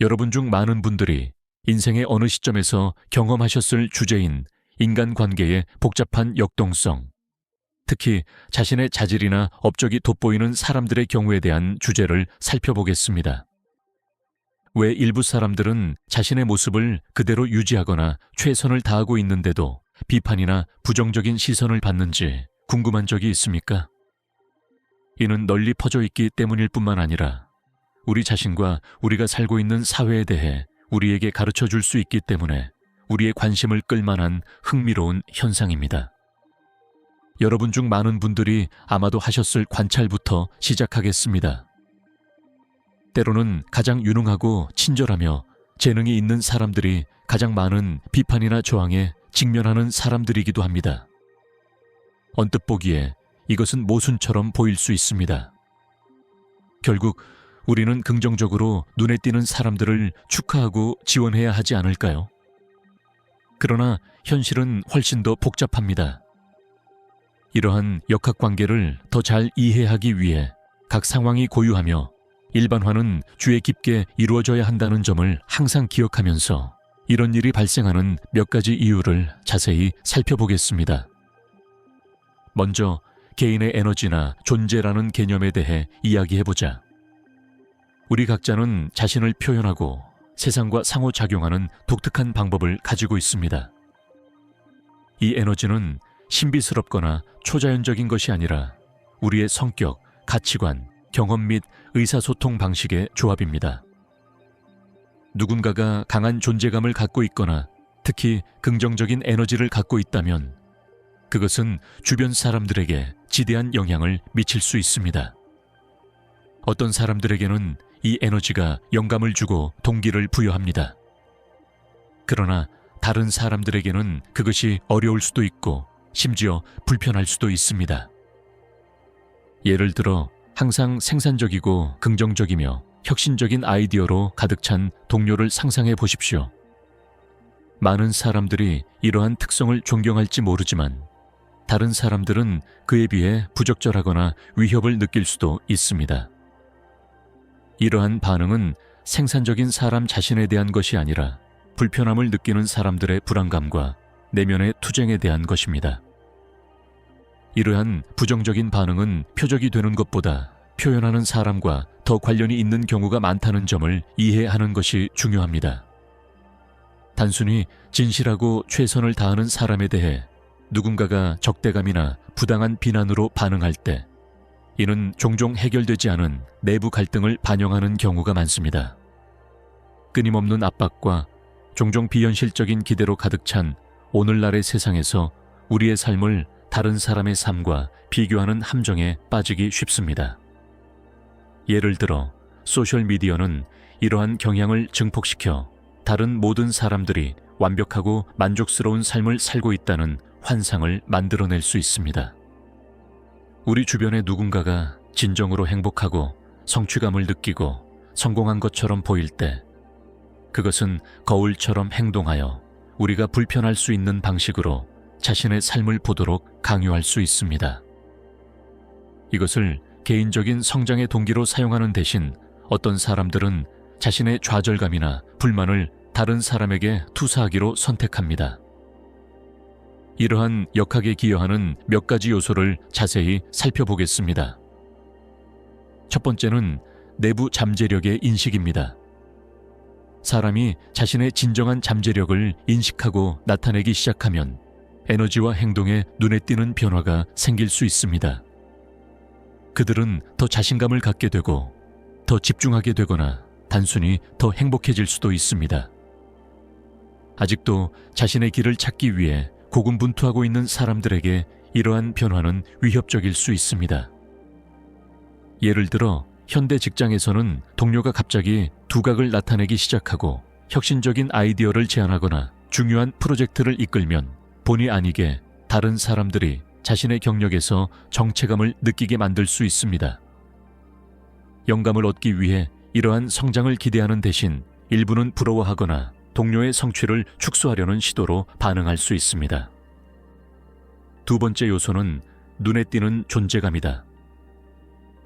여러분 중 많은 분들이 인생의 어느 시점에서 경험하셨을 주제인 인간관계의 복잡한 역동성, 특히 자신의 자질이나 업적이 돋보이는 사람들의 경우에 대한 주제를 살펴보겠습니다. 왜 일부 사람들은 자신의 모습을 그대로 유지하거나 최선을 다하고 있는데도 비판이나 부정적인 시선을 받는지 궁금한 적이 있습니까? 이는 널리 퍼져 있기 때문일 뿐만 아니라 우리 자신과 우리가 살고 있는 사회에 대해 우리에게 가르쳐 줄 수 있기 때문에 우리의 관심을 끌만한 흥미로운 현상입니다. 여러분 중 많은 분들이 아마도 하셨을 관찰부터 시작하겠습니다. 때로는 가장 유능하고 친절하며 재능이 있는 사람들이 가장 많은 비판이나 저항에 직면하는 사람들이기도 합니다. 언뜻 보기에 이것은 모순처럼 보일 수 있습니다. 결국 우리는 긍정적으로 눈에 띄는 사람들을 축하하고 지원해야 하지 않을까요? 그러나 현실은 훨씬 더 복잡합니다. 이러한 역학관계를 더 잘 이해하기 위해 각 상황이 고유하며 일반화는 주의 깊게 이루어져야 한다는 점을 항상 기억하면서 이런 일이 발생하는 몇 가지 이유를 자세히 살펴보겠습니다. 먼저 개인의 에너지나 존재라는 개념에 대해 이야기해보자. 우리 각자는 자신을 표현하고 세상과 상호작용하는 독특한 방법을 가지고 있습니다. 이 에너지는 신비스럽거나 초자연적인 것이 아니라 우리의 성격, 가치관, 경험 및 의사소통 방식의 조합입니다. 누군가가 강한 존재감을 갖고 있거나 특히 긍정적인 에너지를 갖고 있다면 그것은 주변 사람들에게 지대한 영향을 미칠 수 있습니다. 어떤 사람들에게는 이 에너지가 영감을 주고 동기를 부여합니다. 그러나 다른 사람들에게는 그것이 어려울 수도 있고 심지어 불편할 수도 있습니다. 예를 들어 항상 생산적이고 긍정적이며 혁신적인 아이디어로 가득 찬 동료를 상상해 보십시오. 많은 사람들이 이러한 특성을 존경할지 모르지만 다른 사람들은 그에 비해 부적절하거나 위협을 느낄 수도 있습니다. 이러한 반응은 생산적인 사람 자신에 대한 것이 아니라 불편함을 느끼는 사람들의 불안감과 내면의 투쟁에 대한 것입니다. 이러한 부정적인 반응은 표적이 되는 것보다 표현하는 사람과 더 관련이 있는 경우가 많다는 점을 이해하는 것이 중요합니다. 단순히 진실하고 최선을 다하는 사람에 대해 누군가가 적대감이나 부당한 비난으로 반응할 때 이는 종종 해결되지 않은 내부 갈등을 반영하는 경우가 많습니다. 끊임없는 압박과 종종 비현실적인 기대로 가득 찬 오늘날의 세상에서 우리의 삶을 다른 사람의 삶과 비교하는 함정에 빠지기 쉽습니다. 예를 들어 소셜미디어는 이러한 경향을 증폭시켜 다른 모든 사람들이 완벽하고 만족스러운 삶을 살고 있다는 환상을 만들어낼 수 있습니다. 우리 주변의 누군가가 진정으로 행복하고 성취감을 느끼고 성공한 것처럼 보일 때 그것은 거울처럼 행동하여 우리가 불편할 수 있는 방식으로 자신의 삶을 보도록 강요할 수 있습니다. 이것을 개인적인 성장의 동기로 사용하는 대신 어떤 사람들은 자신의 좌절감이나 불만을 다른 사람에게 투사하기로 선택합니다. 이러한 역학에 기여하는 몇 가지 요소를 자세히 살펴보겠습니다. 첫 번째는 내부 잠재력의 인식입니다. 사람이 자신의 진정한 잠재력을 인식하고 나타내기 시작하면 에너지와 행동에 눈에 띄는 변화가 생길 수 있습니다. 그들은 더 자신감을 갖게 되고 더 집중하게 되거나 단순히 더 행복해질 수도 있습니다. 아직도 자신의 길을 찾기 위해 고군분투하고 있는 사람들에게 이러한 변화는 위협적일 수 있습니다. 예를 들어 현대 직장에서는 동료가 갑자기 두각을 나타내기 시작하고 혁신적인 아이디어를 제안하거나 중요한 프로젝트를 이끌면 본의 아니게 다른 사람들이 자신의 경력에서 정체감을 느끼게 만들 수 있습니다. 영감을 얻기 위해 이러한 성장을 기대하는 대신 일부는 부러워하거나 동료의 성취를 축소하려는 시도로 반응할 수 있습니다. 두 번째 요소는 눈에 띄는 존재감이다.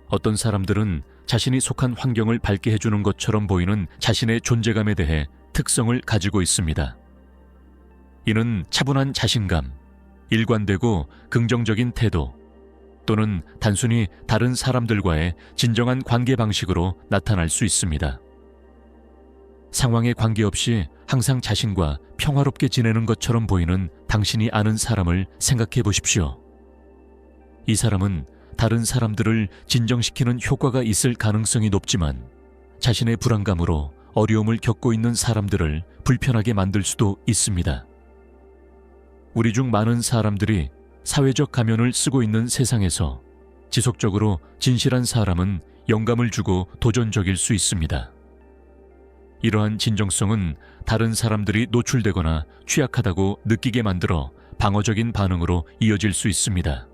어떤 사람들은 자신이 속한 환경을 밝게 해주는 것처럼 보이는 자신의 존재감에 대해 특성을 가지고 있습니다. 이는 차분한 자신감, 일관되고 긍정적인 태도, 또는 단순히 다른 사람들과의 진정한 관계 방식으로 나타날 수 있습니다. 상황에 관계없이 항상 자신과 평화롭게 지내는 것처럼 보이는 당신이 아는 사람을 생각해 보십시오. 이 사람은 다른 사람들을 진정시키는 효과가 있을 가능성이 높지만 자신의 불안감으로 어려움을 겪고 있는 사람들을 불편하게 만들 수도 있습니다. 우리 중 많은 사람들이 사회적 가면을 쓰고 있는 세상에서 지속적으로 진실한 사람은 영감을 주고 도전적일 수 있습니다. 이러한 진정성은 다른 사람들이 노출되거나 취약하다고 느끼게 만들어 방어적인 반응으로 이어질 수 있습니다.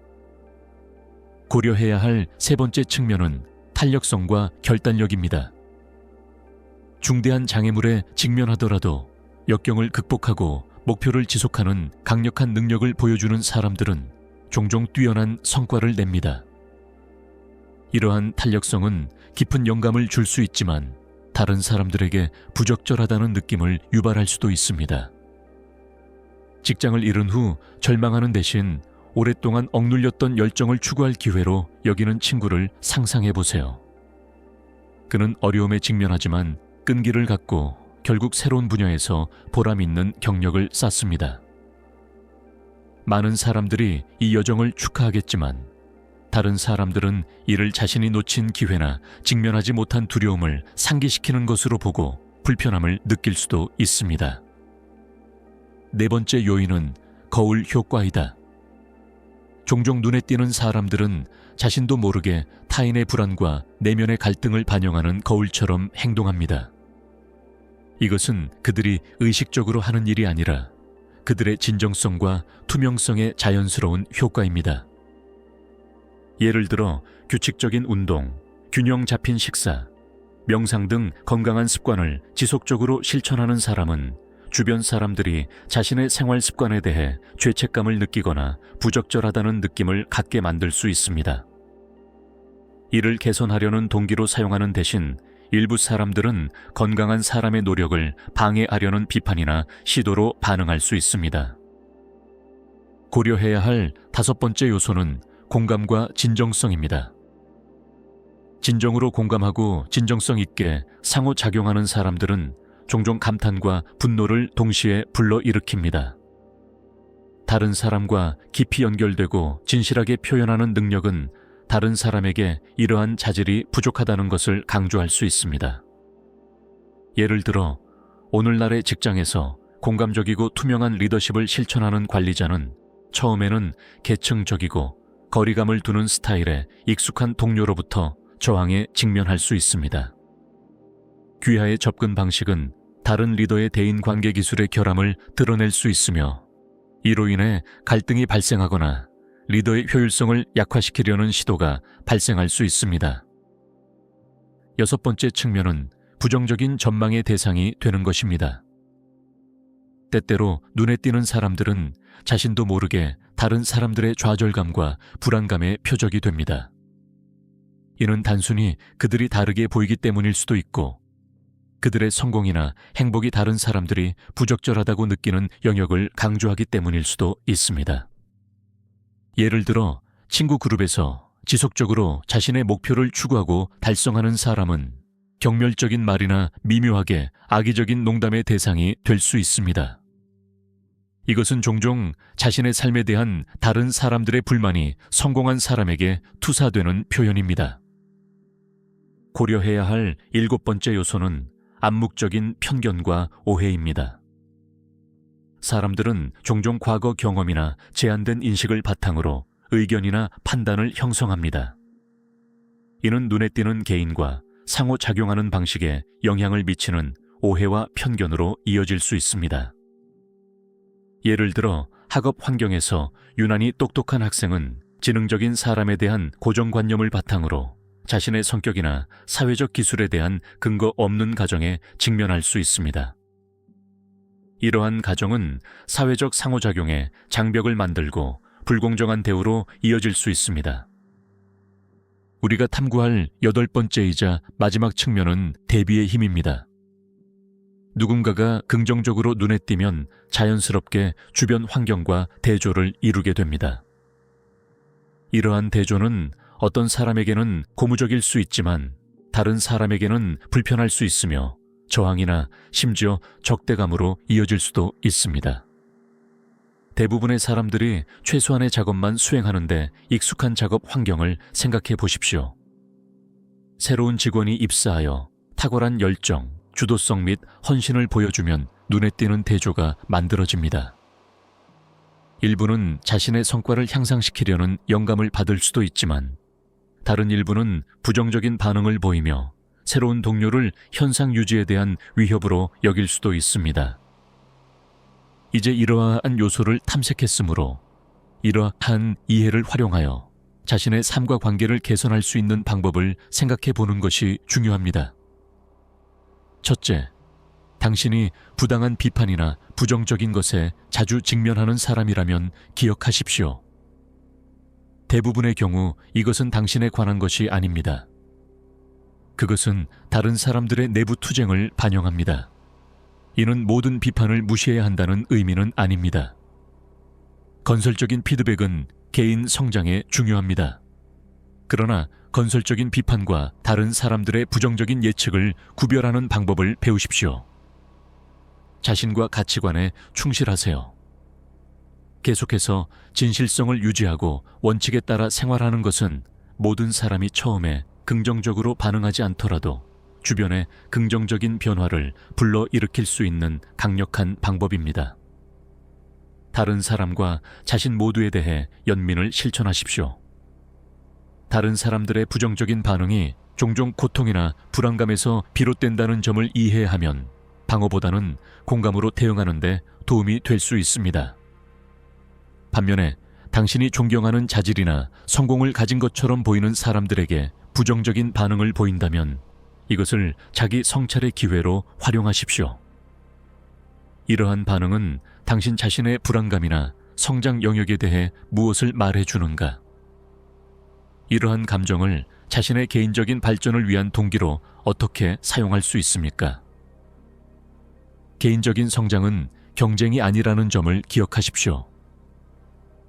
고려해야 할 세 번째 측면은 탄력성과 결단력입니다. 중대한 장애물에 직면하더라도 역경을 극복하고 목표를 지속하는 강력한 능력을 보여주는 사람들은 종종 뛰어난 성과를 냅니다. 이러한 탄력성은 깊은 영감을 줄 수 있지만 다른 사람들에게 부적절하다는 느낌을 유발할 수도 있습니다. 직장을 잃은 후 절망하는 대신 오랫동안 억눌렸던 열정을 추구할 기회로 여기는 친구를 상상해 보세요. 그는 어려움에 직면하지만 끈기를 갖고 결국 새로운 분야에서 보람 있는 경력을 쌓습니다. 많은 사람들이 이 여정을 축하하겠지만 다른 사람들은 이를 자신이 놓친 기회나 직면하지 못한 두려움을 상기시키는 것으로 보고 불편함을 느낄 수도 있습니다. 네 번째 요인은 거울 효과이다. 종종 눈에 띄는 사람들은 자신도 모르게 타인의 불안과 내면의 갈등을 반영하는 거울처럼 행동합니다. 이것은 그들이 의식적으로 하는 일이 아니라 그들의 진정성과 투명성의 자연스러운 효과입니다. 예를 들어 규칙적인 운동, 균형 잡힌 식사, 명상 등 건강한 습관을 지속적으로 실천하는 사람은 주변 사람들이 자신의 생활 습관에 대해 죄책감을 느끼거나 부적절하다는 느낌을 갖게 만들 수 있습니다. 이를 개선하려는 동기로 사용하는 대신 일부 사람들은 건강한 사람의 노력을 방해하려는 비판이나 시도로 반응할 수 있습니다. 고려해야 할 다섯 번째 요소는 공감과 진정성입니다. 진정으로 공감하고 진정성 있게 상호작용하는 사람들은 종종 감탄과 분노를 동시에 불러일으킵니다. 다른 사람과 깊이 연결되고 진실하게 표현하는 능력은 다른 사람에게 이러한 자질이 부족하다는 것을 강조할 수 있습니다. 예를 들어 오늘날의 직장에서 공감적이고 투명한 리더십을 실천하는 관리자는 처음에는 계층적이고 거리감을 두는 스타일에 익숙한 동료로부터 저항에 직면할 수 있습니다. 귀하의 접근 방식은 다른 리더의 대인관계 기술의 결함을 드러낼 수 있으며 이로 인해 갈등이 발생하거나 리더의 효율성을 약화시키려는 시도가 발생할 수 있습니다. 여섯 번째 측면은 부정적인 전망의 대상이 되는 것입니다. 때때로 눈에 띄는 사람들은 자신도 모르게 다른 사람들의 좌절감과 불안감의 표적이 됩니다. 이는 단순히 그들이 다르게 보이기 때문일 수도 있고 그들의 성공이나 행복이 다른 사람들이 부적절하다고 느끼는 영역을 강조하기 때문일 수도 있습니다. 예를 들어 친구 그룹에서 지속적으로 자신의 목표를 추구하고 달성하는 사람은 경멸적인 말이나 미묘하게 악의적인 농담의 대상이 될 수 있습니다. 이것은 종종 자신의 삶에 대한 다른 사람들의 불만이 성공한 사람에게 투사되는 표현입니다. 고려해야 할 일곱 번째 요소는 암묵적인 편견과 오해입니다. 사람들은 종종 과거 경험이나 제한된 인식을 바탕으로 의견이나 판단을 형성합니다. 이는 눈에 띄는 개인과 상호작용하는 방식에 영향을 미치는 오해와 편견으로 이어질 수 있습니다. 예를 들어 학업 환경에서 유난히 똑똑한 학생은 지능적인 사람에 대한 고정관념을 바탕으로 자신의 성격이나 사회적 기술에 대한 근거 없는 가정에 직면할 수 있습니다. 이러한 가정은 사회적 상호작용에 장벽을 만들고 불공정한 대우로 이어질 수 있습니다. 우리가 탐구할 8번째이자 마지막 측면은 대비의 힘입니다. 누군가가 긍정적으로 눈에 띄면 자연스럽게 주변 환경과 대조를 이루게 됩니다. 이러한 대조는 어떤 사람에게는 고무적일 수 있지만 다른 사람에게는 불편할 수 있으며 저항이나 심지어 적대감으로 이어질 수도 있습니다. 대부분의 사람들이 최소한의 작업만 수행하는데 익숙한 작업 환경을 생각해 보십시오. 새로운 직원이 입사하여 탁월한 열정, 주도성 및 헌신을 보여주면 눈에 띄는 대조가 만들어집니다. 일부는 자신의 성과를 향상시키려는 영감을 받을 수도 있지만 다른 일부는 부정적인 반응을 보이며 새로운 동료를 현상 유지에 대한 위협으로 여길 수도 있습니다. 이제 이러한 요소를 탐색했으므로 이러한 이해를 활용하여 자신의 삶과 관계를 개선할 수 있는 방법을 생각해 보는 것이 중요합니다. 첫째, 당신이 부당한 비판이나 부정적인 것에 자주 직면하는 사람이라면 기억하십시오. 대부분의 경우 이것은 당신에 관한 것이 아닙니다. 그것은 다른 사람들의 내부 투쟁을 반영합니다. 이는 모든 비판을 무시해야 한다는 의미는 아닙니다. 건설적인 피드백은 개인 성장에 중요합니다. 그러나 건설적인 비판과 다른 사람들의 부정적인 예측을 구별하는 방법을 배우십시오. 자신과 가치관에 충실하세요. 계속해서 진실성을 유지하고 원칙에 따라 생활하는 것은 모든 사람이 처음에 긍정적으로 반응하지 않더라도 주변에 긍정적인 변화를 불러일으킬 수 있는 강력한 방법입니다. 다른 사람과 자신 모두에 대해 연민을 실천하십시오. 다른 사람들의 부정적인 반응이 종종 고통이나 불안감에서 비롯된다는 점을 이해하면 방어보다는 공감으로 대응하는 데 도움이 될 수 있습니다. 반면에 당신이 존경하는 자질이나 성공을 가진 것처럼 보이는 사람들에게 부정적인 반응을 보인다면 이것을 자기 성찰의 기회로 활용하십시오. 이러한 반응은 당신 자신의 불안감이나 성장 영역에 대해 무엇을 말해주는가? 이러한 감정을 자신의 개인적인 발전을 위한 동기로 어떻게 사용할 수 있습니까? 개인적인 성장은 경쟁이 아니라는 점을 기억하십시오.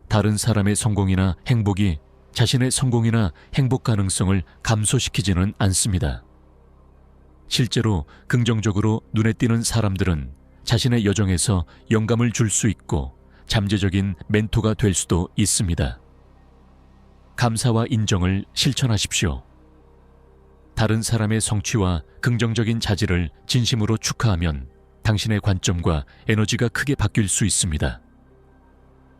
다른 사람의 성공이나 행복이 자신의 성공이나 행복 가능성을 감소시키지는 않습니다. 실제로 긍정적으로 눈에 띄는 사람들은 자신의 여정에서 영감을 줄 수 있고 잠재적인 멘토가 될 수도 있습니다. 감사와 인정을 실천하십시오. 다른 사람의 성취와 긍정적인 자질을 진심으로 축하하면 당신의 관점과 에너지가 크게 바뀔 수 있습니다.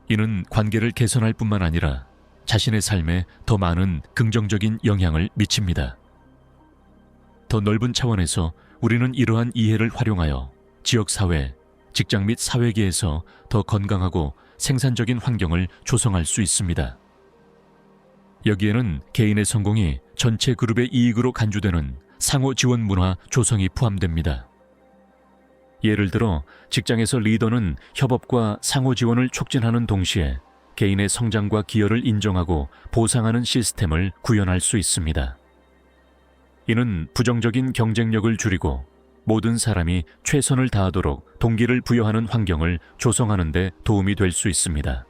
이는 관계를 개선할 뿐만 아니라 자신의 삶에 더 많은 긍정적인 영향을 미칩니다. 더 넓은 차원에서 우리는 이러한 이해를 활용하여 지역사회, 직장 및 사회계에서 더 건강하고 생산적인 환경을 조성할 수 있습니다. 여기에는 개인의 성공이 전체 그룹의 이익으로 간주되는 상호 지원 문화 조성이 포함됩니다. 예를 들어 직장에서 리더는 협업과 상호 지원을 촉진하는 동시에 개인의 성장과 기여를 인정하고 보상하는 시스템을 구현할 수 있습니다. 이는 부정적인 경쟁력을 줄이고 모든 사람이 최선을 다하도록 동기를 부여하는 환경을 조성하는 데 도움이 될 수 있습니다.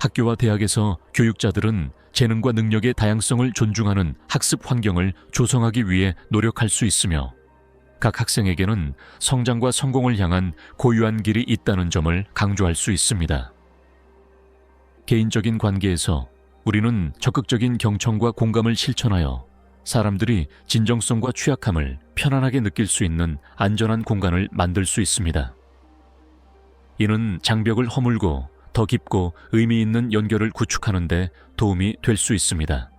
학교와 대학에서 교육자들은 재능과 능력의 다양성을 존중하는 학습 환경을 조성하기 위해 노력할 수 있으며 각 학생에게는 성장과 성공을 향한 고유한 길이 있다는 점을 강조할 수 있습니다. 개인적인 관계에서 우리는 적극적인 경청과 공감을 실천하여 사람들이 진정성과 취약함을 편안하게 느낄 수 있는 안전한 공간을 만들 수 있습니다. 이는 장벽을 허물고 더 깊고 의미 있는 연결을 구축하는 데 도움이 될 수 있습니다.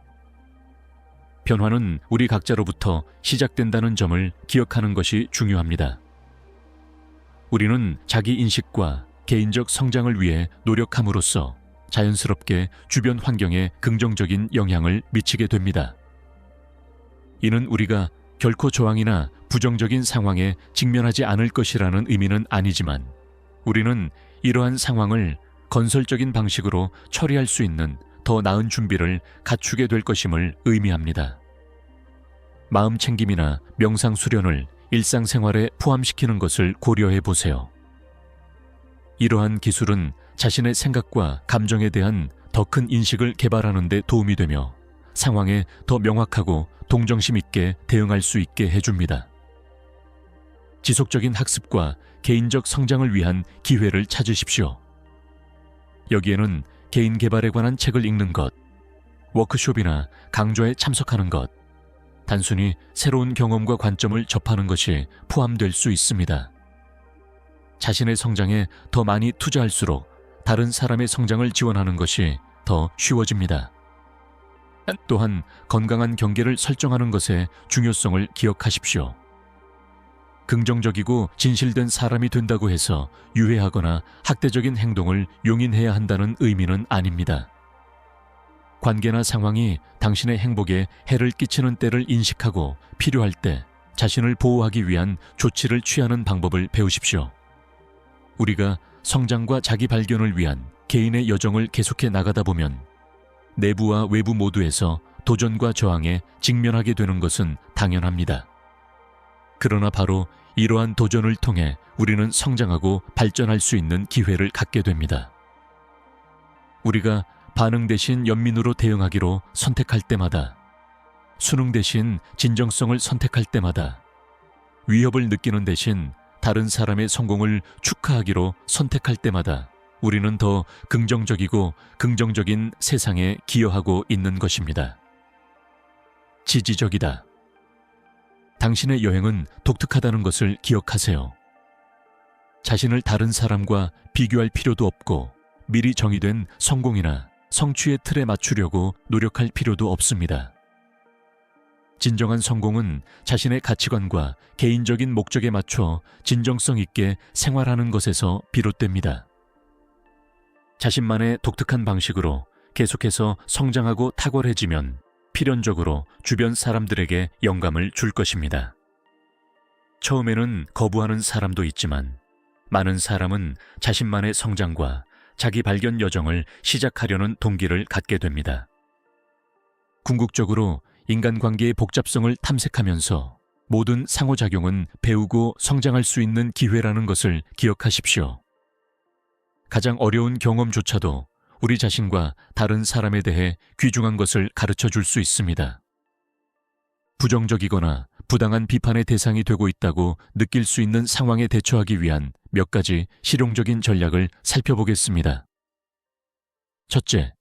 변화는 우리 각자로부터 시작된다는 점을 기억하는 것이 중요합니다. 우리는 자기 인식과 개인적 성장을 위해 노력함으로써 자연스럽게 주변 환경에 긍정적인 영향을 미치게 됩니다. 이는 우리가 결코 저항이나 부정적인 상황에 직면하지 않을 것이라는 의미는 아니지만 우리는 이러한 상황을 건설적인 방식으로 처리할 수 있는 더 나은 준비를 갖추게 될 것임을 의미합니다. 마음 챙김이나 명상 수련을 일상생활에 포함시키는 것을 고려해 보세요. 이러한 기술은 자신의 생각과 감정에 대한 더 큰 인식을 개발하는 데 도움이 되며 상황에 더 명확하고 동정심 있게 대응할 수 있게 해줍니다. 지속적인 학습과 개인적 성장을 위한 기회를 찾으십시오. 여기에는 개인 개발에 관한 책을 읽는 것, 워크숍이나 강좌에 참석하는 것, 단순히 새로운 경험과 관점을 접하는 것이 포함될 수 있습니다. 자신의 성장에 더 많이 투자할수록 다른 사람의 성장을 지원하는 것이 더 쉬워집니다. 또한 건강한 경계를 설정하는 것의 중요성을 기억하십시오. 긍정적이고 진실된 사람이 된다고 해서 유해하거나 학대적인 행동을 용인해야 한다는 의미는 아닙니다. 관계나 상황이 당신의 행복에 해를 끼치는 때를 인식하고 필요할 때 자신을 보호하기 위한 조치를 취하는 방법을 배우십시오. 우리가 성장과 자기 발견을 위한 개인의 여정을 계속해 나가다 보면 내부와 외부 모두에서 도전과 저항에 직면하게 되는 것은 당연합니다. 그러나 바로 이러한 도전을 통해 우리는 성장하고 발전할 수 있는 기회를 갖게 됩니다. 우리가 반응 대신 연민으로 대응하기로 선택할 때마다, 수능 대신 진정성을 선택할 때마다, 위협을 느끼는 대신 다른 사람의 성공을 축하하기로 선택할 때마다 우리는 더 긍정적이고 긍정적인 세상에 기여하고 있는 것입니다. 지지적이다. 당신의 여행은 독특하다는 것을 기억하세요. 자신을 다른 사람과 비교할 필요도 없고 미리 정의된 성공이나 성취의 틀에 맞추려고 노력할 필요도 없습니다. 진정한 성공은 자신의 가치관과 개인적인 목적에 맞춰 진정성 있게 생활하는 것에서 비롯됩니다. 자신만의 독특한 방식으로 계속해서 성장하고 탁월해지면 필연적으로 주변 사람들에게 영감을 줄 것입니다. 처음에는 거부하는 사람도 있지만 많은 사람은 자신만의 성장과 자기 발견 여정을 시작하려는 동기를 갖게 됩니다. 궁극적으로 인간관계의 복잡성을 탐색하면서 모든 상호작용은 배우고 성장할 수 있는 기회라는 것을 기억하십시오. 가장 어려운 경험조차도 우리 자신과 다른 사람에 대해 귀중한 것을 가르쳐 줄 수 있습니다. 부정적이거나 부당한 비판의 대상이 되고 있다고 느낄 수 있는 상황에 대처하기 위한 몇 가지 실용적인 전략을 살펴보겠습니다. 첫째,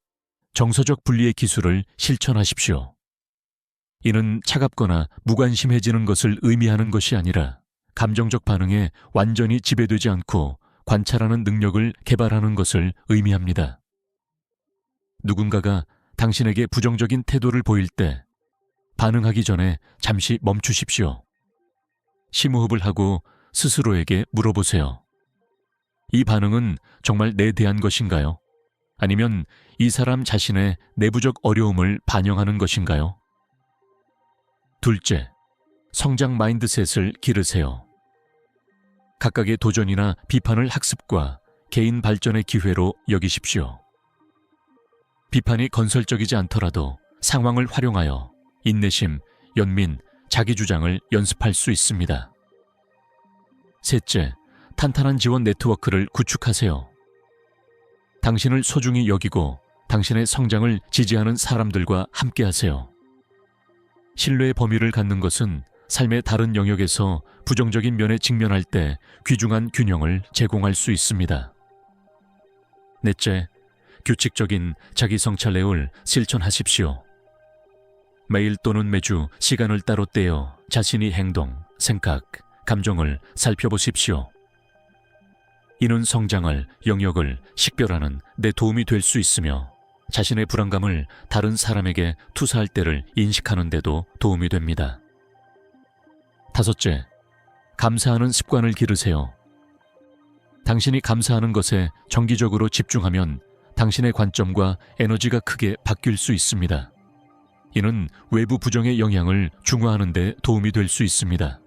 정서적 분리의 기술을 실천하십시오. 이는 차갑거나 무관심해지는 것을 의미하는 것이 아니라 감정적 반응에 완전히 지배되지 않고 관찰하는 능력을 개발하는 것을 의미합니다. 누군가가 당신에게 부정적인 태도를 보일 때 반응하기 전에 잠시 멈추십시오. 심호흡을 하고 스스로에게 물어보세요. 이 반응은 정말 내 대한 것인가요? 아니면 이 사람 자신의 내부적 어려움을 반영하는 것인가요? 둘째, 성장 마인드셋을 기르세요. 각각의 도전이나 비판을 학습과 개인 발전의 기회로 여기십시오. 비판이 건설적이지 않더라도 상황을 활용하여 인내심, 연민, 자기주장을 연습할 수 있습니다. 셋째, 탄탄한 지원 네트워크를 구축하세요. 당신을 소중히 여기고 당신의 성장을 지지하는 사람들과 함께하세요. 신뢰의 범위를 갖는 것은 삶의 다른 영역에서 부정적인 면에 직면할 때 귀중한 균형을 제공할 수 있습니다. 넷째, 규칙적인 자기 성찰내용을 실천하십시오. 매일 또는 매주 시간을 따로 떼어 자신의 행동, 생각, 감정을 살펴보십시오. 이는 성장할 영역을 식별하는 데 도움이 될 수 있으며 자신의 불안감을 다른 사람에게 투사할 때를 인식하는 데도 도움이 됩니다. 다섯째, 감사하는 습관을 기르세요. 당신이 감사하는 것에 정기적으로 집중하면 당신의 관점과 에너지가 크게 바뀔 수 있습니다. 이는 외부 부정의 영향을 중화하는 데 도움이 될 수 있습니다.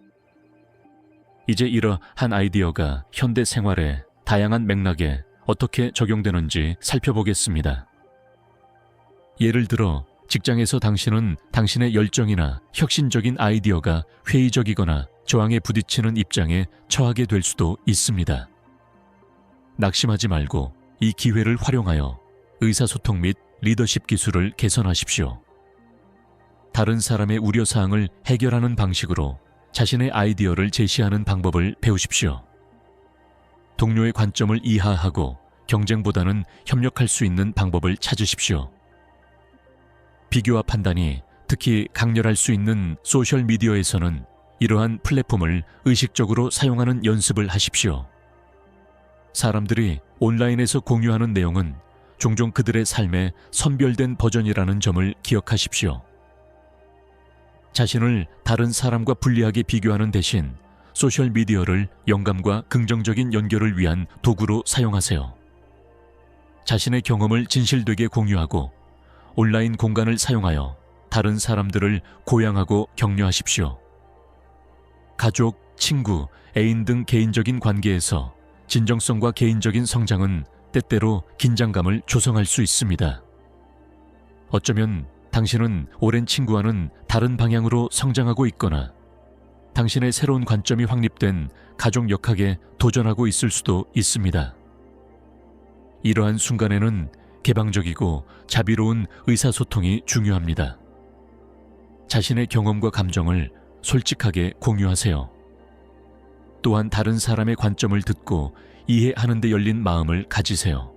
이제 이러한 아이디어가 현대 생활의 다양한 맥락에 어떻게 적용되는지 살펴보겠습니다. 예를 들어 직장에서 당신은 당신의 열정이나 혁신적인 아이디어가 회의적이거나 저항에 부딪히는 입장에 처하게 될 수도 있습니다. 낙심하지 말고 이 기회를 활용하여 의사소통 및 리더십 기술을 개선하십시오. 다른 사람의 우려사항을 해결하는 방식으로 자신의 아이디어를 제시하는 방법을 배우십시오. 동료의 관점을 이해하고 경쟁보다는 협력할 수 있는 방법을 찾으십시오. 비교와 판단이 특히 강렬할 수 있는 소셜미디어에서는 이러한 플랫폼을 의식적으로 사용하는 연습을 하십시오. 사람들이 온라인에서 공유하는 내용은 종종 그들의 삶의 선별된 버전이라는 점을 기억하십시오. 자신을 다른 사람과 불리하게 비교하는 대신 소셜미디어를 영감과 긍정적인 연결을 위한 도구로 사용하세요. 자신의 경험을 진실되게 공유하고 온라인 공간을 사용하여 다른 사람들을 고양하고 격려하십시오. 가족, 친구, 애인 등 개인적인 관계에서 진정성과 개인적인 성장은 때때로 긴장감을 조성할 수 있습니다. 어쩌면 당신은 오랜 친구와는 다른 방향으로 성장하고 있거나 당신의 새로운 관점이 확립된 가족 역학에 도전하고 있을 수도 있습니다. 이러한 순간에는 개방적이고 자비로운 의사소통이 중요합니다. 자신의 경험과 감정을 솔직하게 공유하세요. 또한 다른 사람의 관점을 듣고 이해하는 데 열린 마음을 가지세요.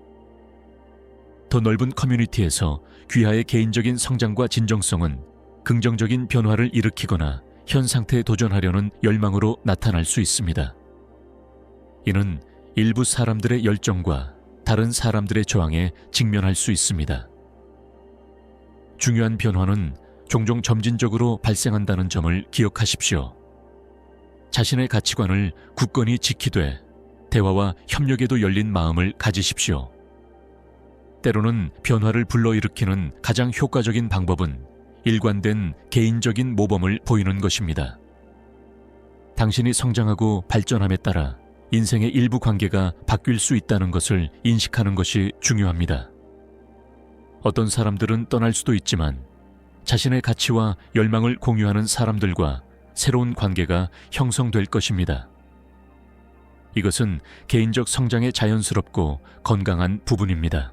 더 넓은 커뮤니티에서 귀하의 개인적인 성장과 진정성은 긍정적인 변화를 일으키거나 현 상태에 도전하려는 열망으로 나타날 수 있습니다. 이는 일부 사람들의 열정과 다른 사람들의 저항에 직면할 수 있습니다. 중요한 변화는 종종 점진적으로 발생한다는 점을 기억하십시오. 자신의 가치관을 굳건히 지키되 대화와 협력에도 열린 마음을 가지십시오. 때로는 변화를 불러일으키는 가장 효과적인 방법은 일관된 개인적인 모범을 보이는 것입니다. 당신이 성장하고 발전함에 따라 인생의 일부 관계가 바뀔 수 있다는 것을 인식하는 것이 중요합니다. 어떤 사람들은 떠날 수도 있지만 자신의 가치와 열망을 공유하는 사람들과 새로운 관계가 형성될 것입니다. 이것은 개인적 성장의 자연스럽고 건강한 부분입니다.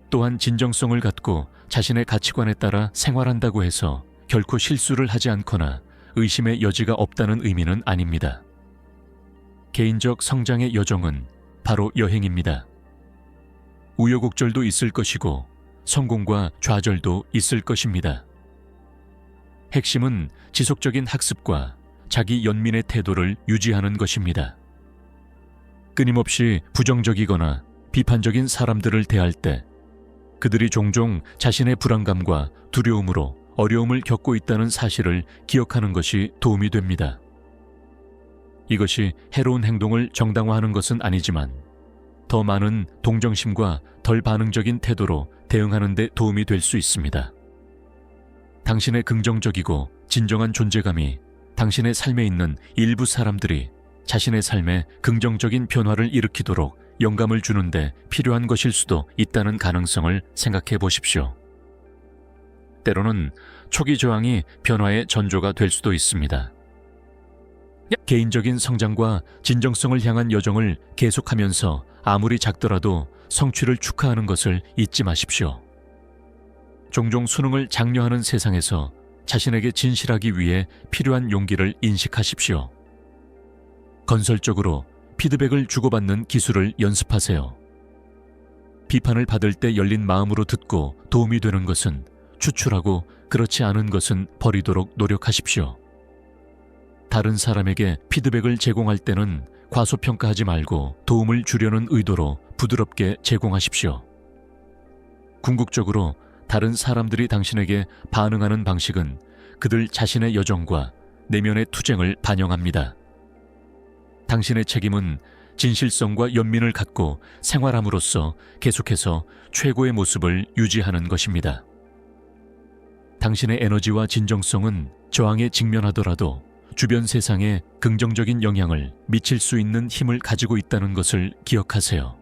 또한 진정성을 갖고 자신의 가치관에 따라 생활한다고 해서 결코 실수를 하지 않거나 의심의 여지가 없다는 의미는 아닙니다. 개인적 성장의 여정은 바로 여행입니다. 우여곡절도 있을 것이고 성공과 좌절도 있을 것입니다. 핵심은 지속적인 학습과 자기 연민의 태도를 유지하는 것입니다. 끊임없이 부정적이거나 비판적인 사람들을 대할 때 그들이 종종 자신의 불안감과 두려움으로 어려움을 겪고 있다는 사실을 기억하는 것이 도움이 됩니다. 이것이 해로운 행동을 정당화하는 것은 아니지만 더 많은 동정심과 덜 반응적인 태도로 대응하는 데 도움이 될 수 있습니다. 당신의 긍정적이고 진정한 존재감이 당신의 삶에 있는 일부 사람들이 자신의 삶에 긍정적인 변화를 일으키도록 영감을 주는데 필요한 것일 수도 있다는 가능성을 생각해 보십시오. 때로는 초기 저항이 변화의 전조가 될 수도 있습니다. 개인적인 성장과 진정성을 향한 여정을 계속하면서 아무리 작더라도 성취를 축하하는 것을 잊지 마십시오. 종종 수능을 장려하는 세상에서 자신에게 진실하기 위해 필요한 용기를 인식하십시오. 건설적으로 피드백을 주고받는 기술을 연습하세요. 비판을 받을 때 열린 마음으로 듣고 도움이 되는 것은 추출하고 그렇지 않은 것은 버리도록 노력하십시오. 다른 사람에게 피드백을 제공할 때는 과소평가하지 말고 도움을 주려는 의도로 부드럽게 제공하십시오. 궁극적으로 다른 사람들이 당신에게 반응하는 방식은 그들 자신의 여정과 내면의 투쟁을 반영합니다. 당신의 책임은 진실성과 연민을 갖고 생활함으로써 계속해서 최고의 모습을 유지하는 것입니다. 당신의 에너지와 진정성은 저항에 직면하더라도 주변 세상에 긍정적인 영향을 미칠 수 있는 힘을 가지고 있다는 것을 기억하세요.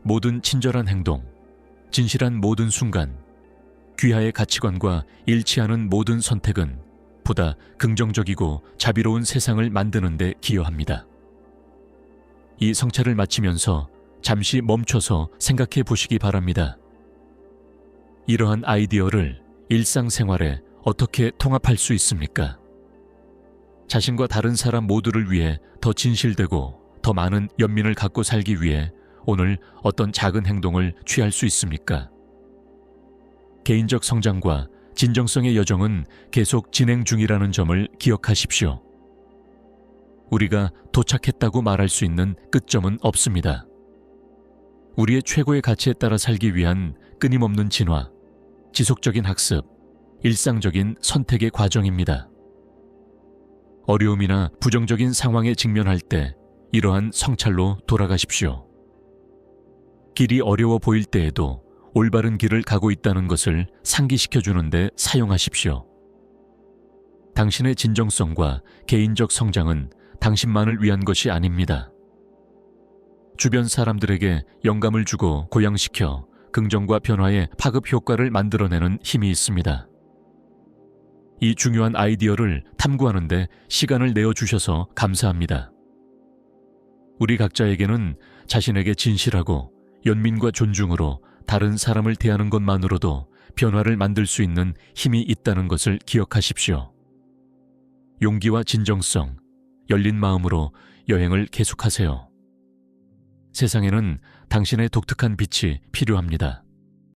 모든 친절한 행동, 진실한 모든 순간, 귀하의 가치관과 일치하는 모든 선택은 보다 긍정적이고 자비로운 세상을 만드는 데 기여합니다. 이 성찰을 마치면서 잠시 멈춰서 생각해 보시기 바랍니다. 이러한 아이디어를 일상생활에 어떻게 통합할 수 있습니까? 자신과 다른 사람 모두를 위해 더 진실되고 더 많은 연민을 갖고 살기 위해 오늘 어떤 작은 행동을 취할 수 있습니까? 개인적 성장과 진정성의 여정은 계속 진행 중이라는 점을 기억하십시오. 우리가 도착했다고 말할 수 있는 끝점은 없습니다. 우리의 최고의 가치에 따라 살기 위한 끊임없는 진화, 지속적인 학습, 일상적인 선택의 과정입니다. 어려움이나 부정적인 상황에 직면할 때 이러한 성찰로 돌아가십시오. 길이 어려워 보일 때에도 올바른 길을 가고 있다는 것을 상기시켜주는 데 사용하십시오. 당신의 진정성과 개인적 성장은 당신만을 위한 것이 아닙니다. 주변 사람들에게 영감을 주고 고양시켜 긍정과 변화의 파급 효과를 만들어내는 힘이 있습니다. 이 중요한 아이디어를 탐구하는 데 시간을 내어주셔서 감사합니다. 우리 각자에게는 자신에게 진실하고 연민과 존중으로 다른 사람을 대하는 것만으로도 변화를 만들 수 있는 힘이 있다는 것을 기억하십시오. 용기와 진정성, 열린 마음으로 여행을 계속하세요. 세상에는 당신의 독특한 빛이 필요합니다.